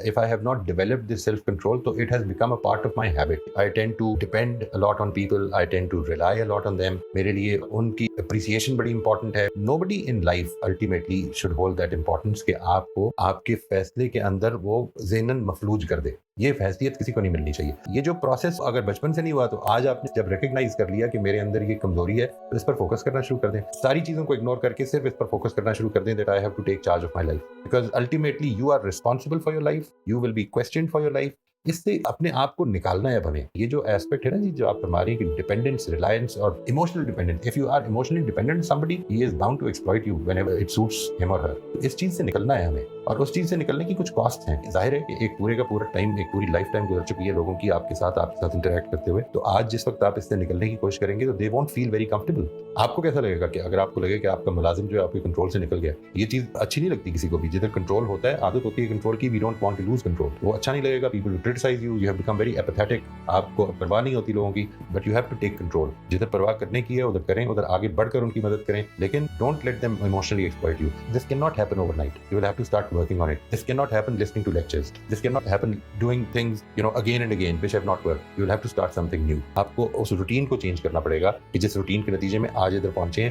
If I have not developed this self-control, so it has become a part of my habit. I tend to depend a lot on people. I tend to rely a lot on them. मेरे लिए उनकी appreciation बड़ी important है. Nobody in life ultimately should hold that importance कि आपको आपके फैसले के अंदर वो ज़हनन मफलूज कर दे. ये हैसियत किसी को नहीं मिलनी चाहिए. ये जो प्रोसेस अगर बचपन से नहीं हुआ तो आज आपने जब रिकग्नाइज कर लिया कि मेरे अंदर ये कमजोरी है तो इस पर फोकस करना शुरू कर दें. सारी चीजों को इग्नोर करके सिर्फ इस पर फोकस करना शुरू कर दें that I have to take charge of my life because ultimately you are responsible for your life. You will be question for your life. इससे अपने आप को निकालना है अब हमें. ये जो एस्पेक्ट है ना जी जो आप फरमा रही हैं कि डिपेंडेंस, रिलायंस और emotional dependence. If you are emotionally dependent somebody he is bound to exploit you whenever it suits him और हर. इस चीज से निकलना है हमें और उस चीज से निकलने की कुछ कॉस्ट हैं. जाहिर है कि एक पूरे का पूरा टाइम, एक पूरी लाइफ टाइम गुजर चुकी है लोगों की आपके साथ इंटरेक्ट करते हुए. तो आज जिस वक्त आप इससे निकलने की कोशिश करेंगे तो they won't feel very comfortable. आपको कैसा लगेगा कि अगर आपको लगे कि आपका मुलाजिम जो है आपके कंट्रोल से निकल गया. ये चीज अच्छी नहीं लगती किसी को भी. जिधर कंट्रोल होता है, आदत होती है कंट्रोल की, we don't want to lose control. वो अच्छा नहीं लगेगा. People will criticise you. You have become very apathetic. आपको परवाह नहीं होती लोगों की. But you have to take control. जिधर परवाह करने की है उधर करें, उधर आगे बढ़कर उनकी मदद करें. लेकिन don't let them emotionally exploit you. This can not happen overnight. You will have to start working on it. This can not happen listening to lectures. This can not happen doing things again and again which have not worked. You will have to start something new. आपको उस routine को change करना पड़ेगा कि जिस routine के नतीजे में आज इधर पहुंचे हैं